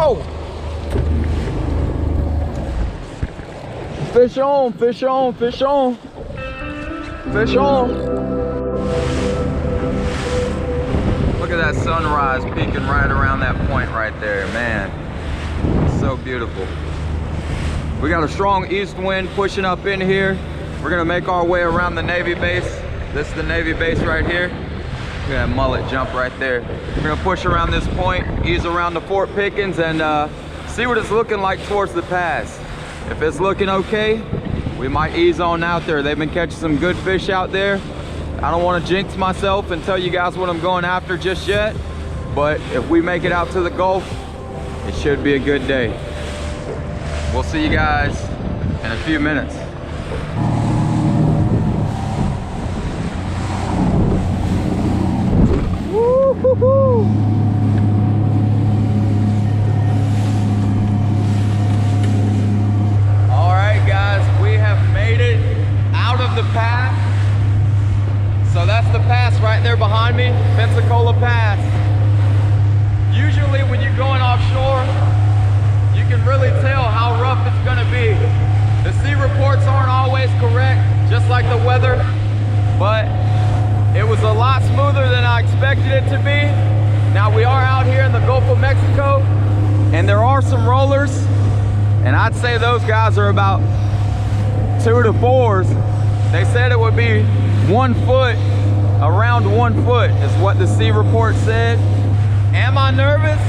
Oh! Fish on, fish on, fish on. Fish on. Look at that sunrise peeking right around that point right there, man. It's so beautiful. We got a strong east wind pushing up in here. We're gonna make our way around the Navy base. This is the Navy base right here. Look at that mullet jump right there. We're gonna push around this point, ease around the Fort Pickens, and see what it's looking like towards the pass. If it's looking okay, we might ease on out there. They've been catching some good fish out there. I don't want to jinx myself and tell you guys what I'm going after just yet, but if we make it out to the Gulf, it should be a good day. We'll see you guys in a few minutes. Woo-hoo-hoo. All right, guys, we have made it out of the pass. So that's the pass right there behind me, Pensacola Pass. Usually when you're going offshore, you can really tell how rough it's gonna be. The sea reports aren't always correct, just like the weather, but it was a lot smoother than I expected it to be. Now we are out here in the Gulf of Mexico, and there are some rollers, and I'd say those guys are about 2 to 4s. They said it would be 1 foot, around 1 foot is what the sea report said. Am I nervous?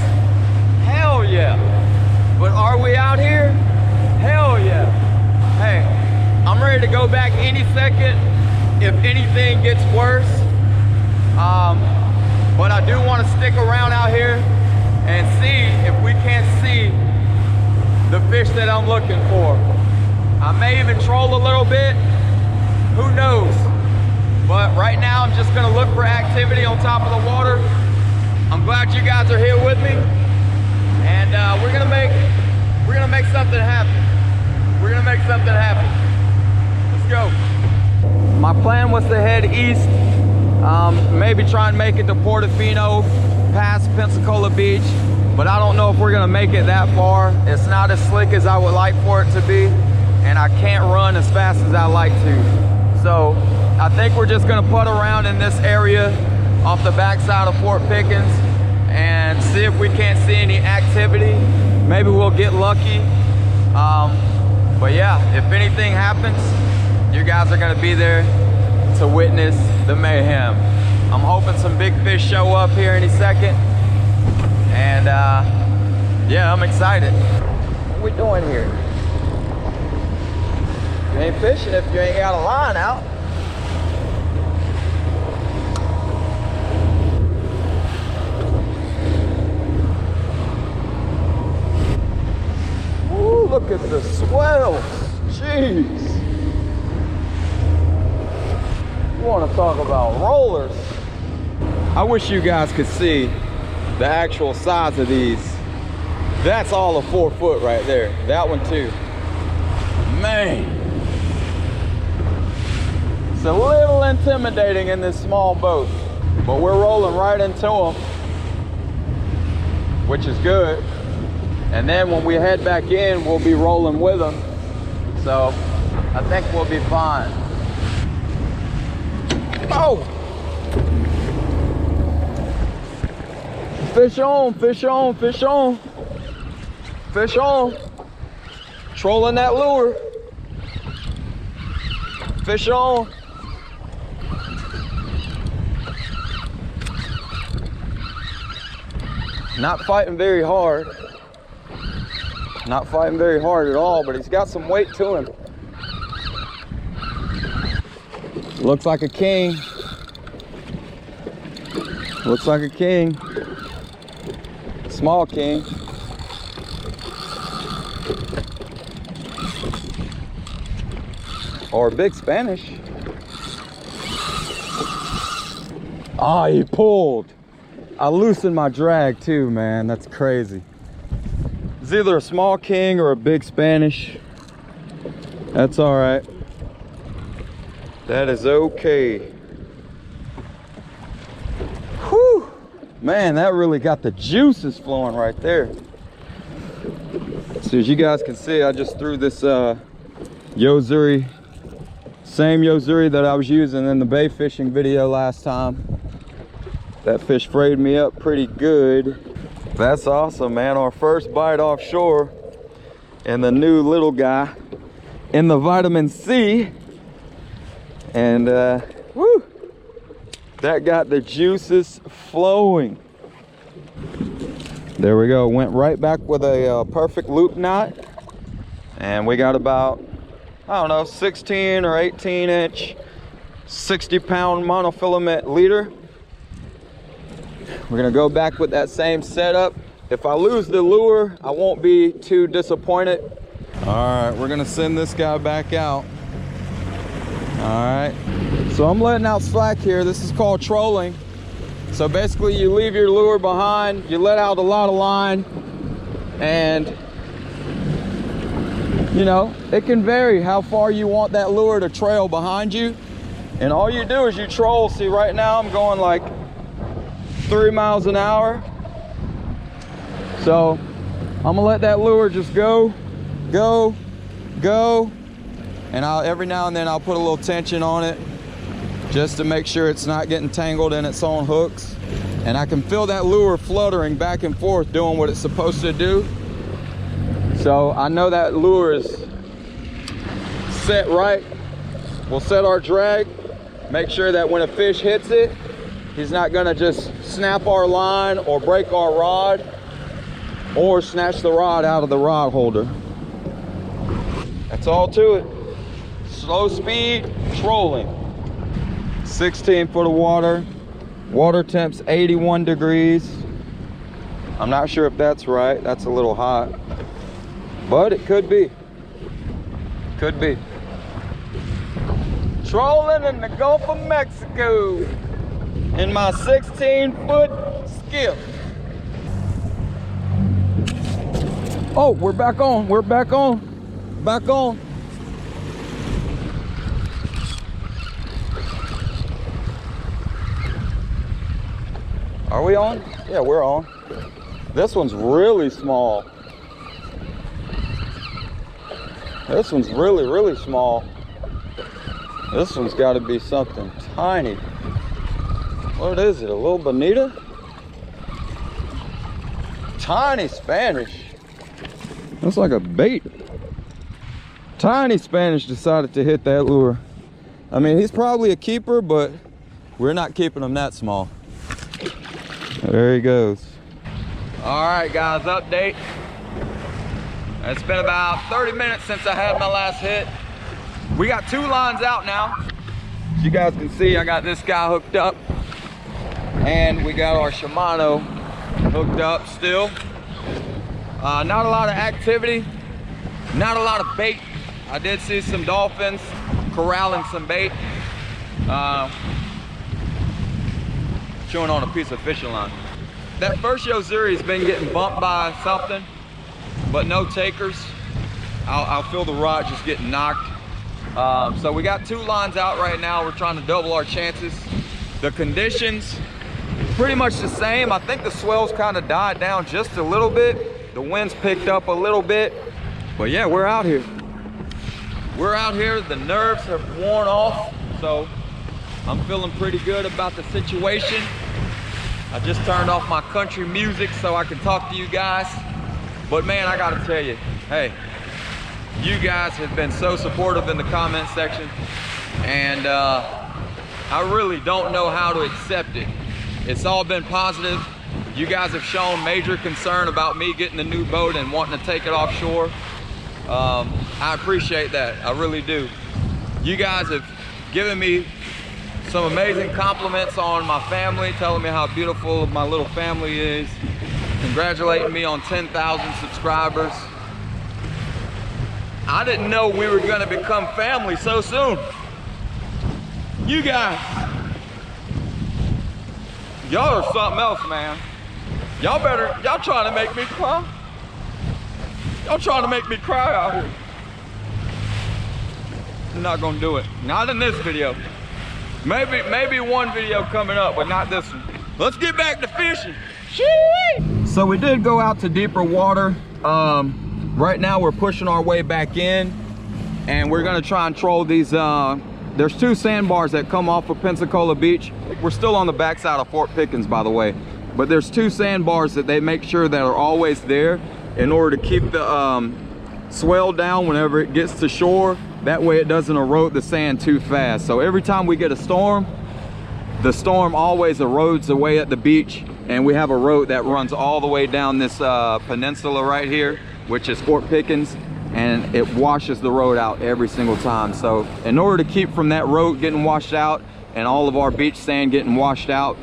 Hell yeah. But are we out here? Hell yeah. Hey, I'm ready to go back any second if anything gets worse. But I do want to stick around out here and see if we can't see the fish that I'm looking for. I may even troll a little bit, who knows? But right now I'm just gonna look for activity on top of the water. I'm glad you guys are here with me, and we're gonna make something happen. We're gonna make something happen. Let's go. My plan was to head east, maybe try and make it to Portofino, past Pensacola Beach, but I don't know if we're gonna make it that far. It's not as slick as I would like for it to be, and I can't run as fast as I like to. So I think we're just gonna putt around in this area off the backside of Fort Pickens and see if we can't see any activity. Maybe we'll get lucky. But yeah, if anything happens, you guys are gonna be there to witness the mayhem. I'm hoping some big fish show up here any second. And yeah, I'm excited. What are we doing here? You ain't fishing if you ain't got a line out. Ooh, look at the swells. Jeez. You want to talk about rollers? I wish you guys could see the actual size of these. That's all a 4 foot right there. That one too. Man. It's a little intimidating in this small boat, but we're rolling right into them, which is good. And then when we head back in, we'll be rolling with them. So I think we'll be fine. Oh! Fish on, fish on, fish on. Fish on. Trolling that lure. Fish on. Not fighting very hard. Not fighting very hard at all, but he's got some weight to him. Looks like a king. Looks like a king. Small king. Or a big Spanish. Ah, he pulled. I loosened my drag too, man. That's crazy. It's either a small king or a big Spanish. That's all right. That is okay. Whew. Man, that really got the juices flowing right there. So as you guys can see, I just threw this Yozuri, same Yozuri that I was using in the bay fishing video last time. That fish frayed me up pretty good. That's awesome, man. Our first bite offshore, and the new little guy in the vitamin C. And woo, that got the juices flowing. There we go. Went right back with a perfect loop knot, and we got about, I don't know, 16 or 18 inch 60-pound monofilament leader. We're gonna go back with that same setup. If I lose the lure, I won't be too disappointed. All right, we're gonna send this guy back out. All right, so I'm letting out slack here. This is called trolling. So basically you leave your lure behind, you let out a lot of line, and you know, it can vary how far you want that lure to trail behind you. And all you do is you troll. See, right now I'm going like 3 miles an hour. So I'm gonna let that lure just go, go, go. And every now and then I'll put a little tension on it just to make sure it's not getting tangled in its own hooks. And I can feel that lure fluttering back and forth doing what it's supposed to do. So I know that lure is set right. We'll set our drag, make sure that when a fish hits it, he's not gonna just snap our line or break our rod or snatch the rod out of the rod holder. That's all to it. Slow speed trolling. 16 foot of water. Water temp's 81 degrees. I'm not sure if that's right. That's a little hot, but it could be. Could be. Trolling in the Gulf of Mexico in my 16-foot skiff. Oh, we're back on. We're back on. Back on. Are we on? Yeah, we're on. This one's really small. This one's really, really small. This one's got to be something tiny. What is it? A little bonita? Tiny Spanish. That's like a bait. Tiny Spanish decided to hit that lure. I mean, he's probably a keeper, but we're not keeping him that small. There he goes. All right, guys, update. It's been about 30 minutes since I had my last hit. We got 2 lines out now. As you guys can see, I got this guy hooked up, and we got our Shimano hooked up still. Not a lot of activity, not a lot of bait. I did see some dolphins corralling some bait. Chewing on a piece of fishing line. That first Yozuri's been getting bumped by something, but no takers. I'll feel the rod just getting knocked. So we got 2 lines out right now. We're trying to double our chances. The conditions, pretty much the same. I think the swells kind of died down just a little bit. The wind's picked up a little bit. But yeah, we're out here. We're out here. The nerves have worn off. So I'm feeling pretty good about the situation. I just turned off my country music so I can talk to you guys. But man, I gotta tell you, hey, you guys have been so supportive in the comment section, and I really don't know how to accept it. It's all been positive. You guys have shown major concern about me getting a new boat and wanting to take it offshore. I appreciate that, I really do. You guys have given me some amazing compliments on my family, telling me how beautiful my little family is, congratulating me on 10,000 subscribers. I didn't know we were gonna become family so soon. You guys, y'all are something else, man. Y'all trying to make me cry. Y'all trying to make me cry out here. I'm not gonna do it. Not in this video. Maybe one video coming up, but not this one. Let's get back to fishing. So we did go out to deeper water. Right now we're pushing our way back in, and we're gonna try and troll these, there's 2 sandbars that come off of Pensacola Beach. We're still on the backside of Fort Pickens, by the way, but there's 2 sandbars that they make sure that are always there in order to keep the swell down whenever it gets to shore. That way it doesn't erode the sand too fast. So every time we get a storm, the storm always erodes away at the beach, and we have a road that runs all the way down this peninsula right here, which is Fort Pickens, and it washes the road out every single time. So in order to keep from that road getting washed out and all of our beach sand getting washed out,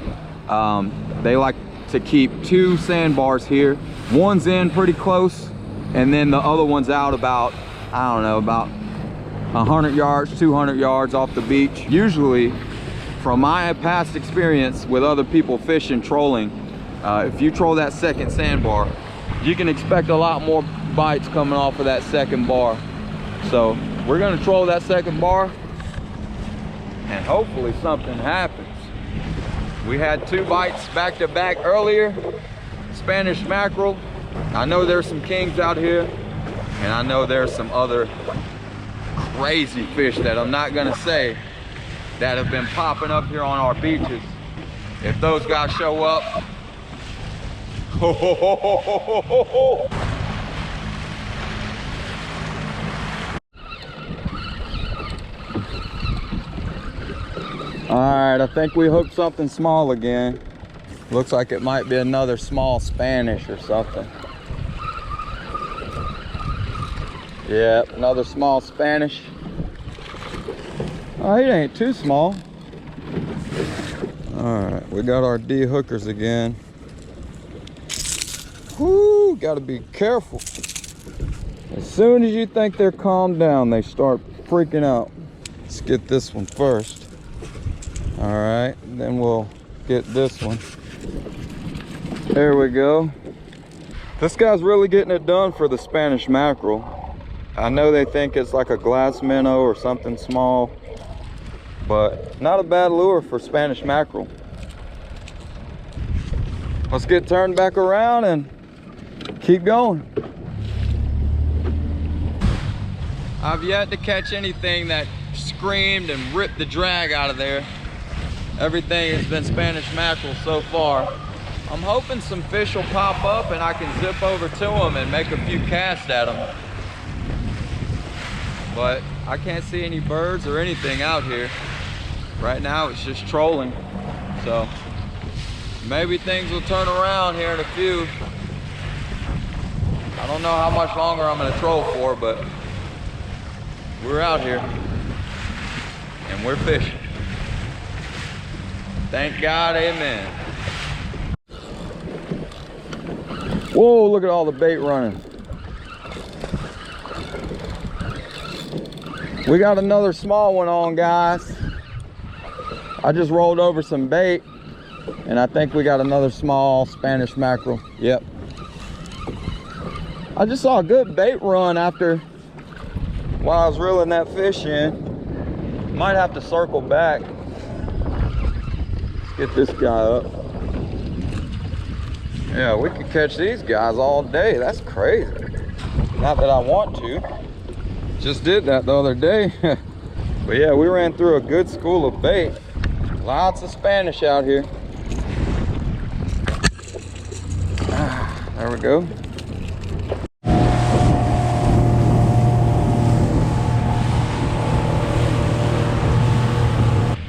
they like to keep 2 sandbars here. One's in pretty close, and then the other one's out about, I don't know, about 100 yards, 200 yards off the beach. Usually, from my past experience with other people fishing, trolling, if you troll that second sandbar, you can expect a lot more bites coming off of that second bar. So we're gonna troll that second bar, and hopefully something happens. We had 2 bites back to back earlier, Spanish mackerel. I know there's some kings out here, and I know there's some other crazy fish that I'm not gonna say that have been popping up here on our beaches. If those guys show up, ho, ho, ho, ho, ho, ho, ho, ho. All right, I think we hooked something small again. Looks like it might be another small Spanish or something. Yeah, another small Spanish. Oh, it ain't too small. All right, we got our D hookers again. Whoo, gotta be careful. As soon as you think they're calmed down, they start freaking out. Let's get this one first. All right, then we'll get this one. There we go. This guy's really getting it done for the Spanish mackerel. I know they think it's like a glass minnow or something small, but not a bad lure for Spanish mackerel. Let's get turned back around and keep going. I've yet to catch anything that screamed and ripped the drag out of there. Everything has been Spanish mackerel so far. I'm hoping some fish will pop up and I can zip over to them and make a few casts at them. But I can't see any birds or anything out here. Right now it's just trolling. So maybe things will turn around here in a few. I don't know how much longer I'm gonna troll for, but we're out here and we're fishing. Thank God, amen. Whoa, look at all the bait running. We got another small one on, guys. I just rolled over some bait, and I think we got another small Spanish mackerel. Yep. I just saw a good bait run after, while I was reeling that fish in. Might have to circle back. Get this guy up. Yeah, we could catch these guys all day. That's crazy. Not that I want to. Just did that the other day. But yeah, we ran through a good school of bait. Lots of Spanish out here. There we go.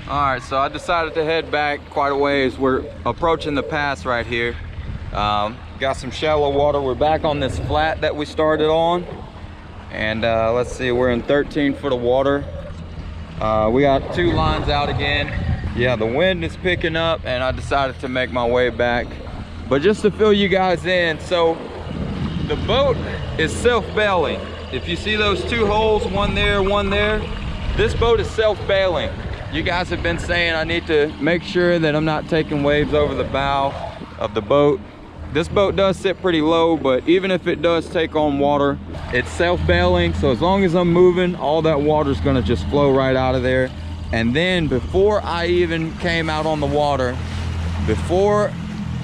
All right, so I decided to head back quite a ways. We're approaching the pass right here. Got some shallow water. We're back on this flat that we started on. And let's see, we're in 13 foot of water. We got 2 lines out again. Yeah, the wind is picking up and I decided to make my way back. But just to fill you guys in, so the boat is self-bailing. If you see those 2 holes, one there, this boat is self-bailing. You guys have been saying I need to make sure that I'm not taking waves over the bow of the boat. This boat does sit pretty low, but even if it does take on water, it's self-bailing. So as long as I'm moving, all that water is gonna just flow right out of there. And then before I even came out on the water, before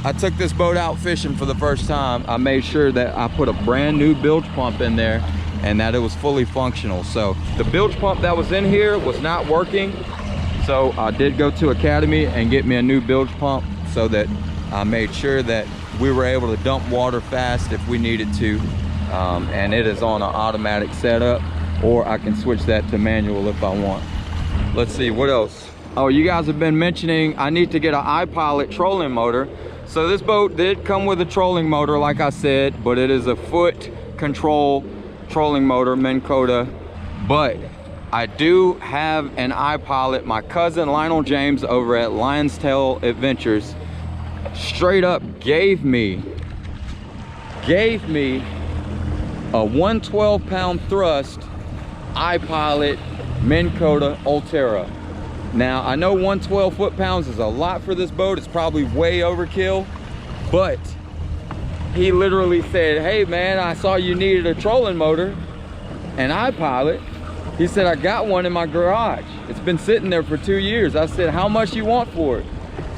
I took this boat out fishing for the first time, I made sure that I put a brand new bilge pump in there and that it was fully functional. So the bilge pump that was in here was not working. So I did go to Academy and get me a new bilge pump so that I made sure that we were able to dump water fast if we needed to. And it is on an automatic setup, or I can switch that to manual if I want. Let's see, what else? Oh, you guys have been mentioning I need to get an iPilot trolling motor. So this boat did come with a trolling motor, like I said, but it is a foot control trolling motor, Minn Kota. But I do have an iPilot. My cousin Lionel James over at Lion's Tail Adventures straight up gave me a 112-pound thrust iPilot Minn Kota Ulterra. Now I know 112 foot-pounds is a lot for this boat. It's probably way overkill, but he literally said, hey man, I saw you needed a trolling motor, an iPilot. He said, I got one in my garage. It's been sitting there for 2 years. I said, how much you want for it?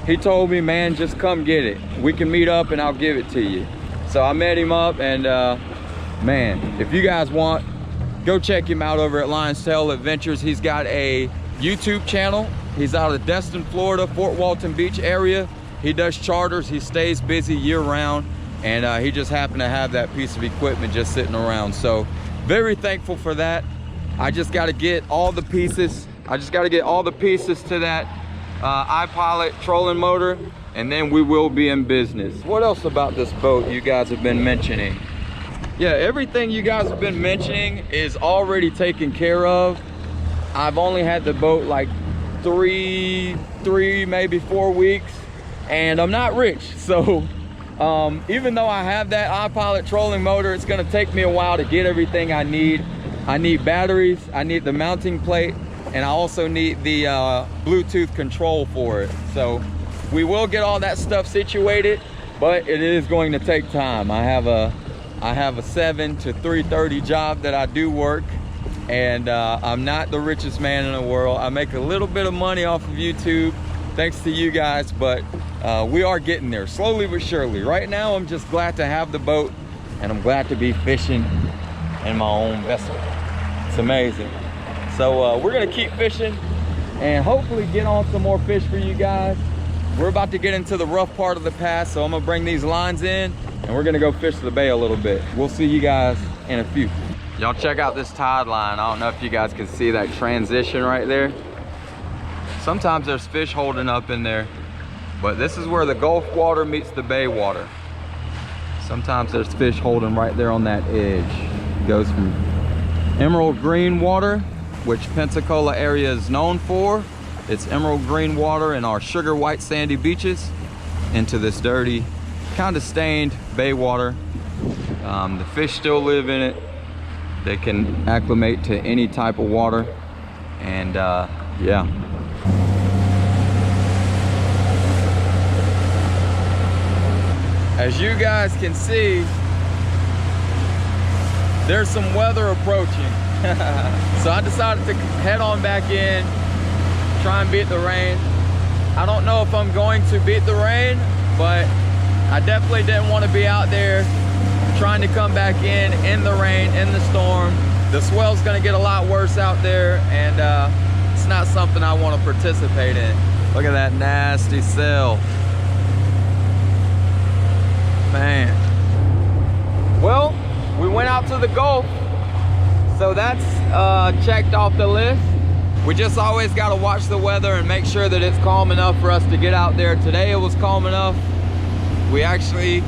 He told me, man, just come get it. We can meet up and I'll give it to you. So I met him up, and man, if you guys want, go check him out over at Lion's Tail Adventures. He's got a YouTube channel. He's out of Destin, Florida, Fort Walton Beach area. He does charters. He stays busy year round, and he just happened to have that piece of equipment just sitting around. So very thankful for that. I just got to get all the pieces. I just got to get all the pieces to that iPilot trolling motor, and then we will be in business. What else about this boat you guys have been mentioning? Yeah, everything you guys have been mentioning is already taken care of. I've only had the boat like three, maybe 4 weeks, and I'm not rich. So even though I have that iPilot trolling motor, it's gonna take me a while to get everything I need. I need batteries, I need the mounting plate, and I also need the Bluetooth control for it. So we will get all that stuff situated, but it is going to take time. I have a 7 to 3:30 job that I do work, and I'm not the richest man in the world. I make a little bit of money off of YouTube, thanks to you guys, but we are getting there, slowly but surely. Right now, I'm just glad to have the boat, and I'm glad to be fishing in my own vessel. It's amazing. So we're gonna keep fishing and hopefully get on some more fish for you guys. We're about to get into the rough part of the pass, so I'm gonna bring these lines in and we're gonna go fish the bay a little bit. We'll see you guys in a few. Y'all check out this tide line. I don't know if you guys can see that transition right there. Sometimes there's fish holding up in there, but this is where the Gulf water meets the bay water. Sometimes there's fish holding right there on that edge. It goes from emerald green water, which Pensacola area is known for. It's emerald green water in our sugar white sandy beaches, into this dirty, kind of stained bay water. The fish still live in it. They can acclimate to any type of water, and yeah. As you guys can see, there's some weather approaching. So I decided to head on back in, try and beat the rain. I don't know if I'm going to beat the rain, but I definitely didn't want to be out there trying to come back in the rain, in the storm. The swell's gonna get a lot worse out there, and it's not something I want to participate in. Look at that nasty sail. Man. Well, we went out to the Gulf, so that's checked off the list. We just always got to watch the weather and make sure that it's calm enough for us to get out there. Today it was calm enough. We actually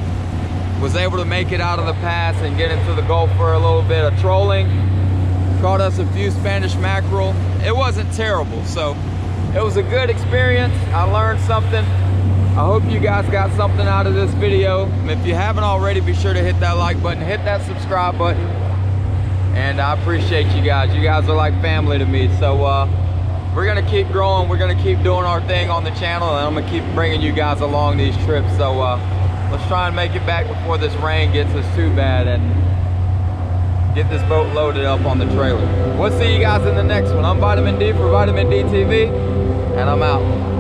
was able to make it out of the pass and get into the Gulf for a little bit of trolling. Caught us a few Spanish mackerel. It wasn't terrible, so it was a good experience. I learned something. I hope you guys got something out of this video. If you haven't already, be sure to hit that like button, hit that subscribe button, and I appreciate you guys. You guys are like family to me. So we're gonna keep growing, we're gonna keep doing our thing on the channel, and I'm gonna keep bringing you guys along these trips. So let's try and make it back before this rain gets us too bad, and get this boat loaded up on the trailer. We'll see you guys in the next one. I'm Vitamin D for Vitamin D TV, and I'm out.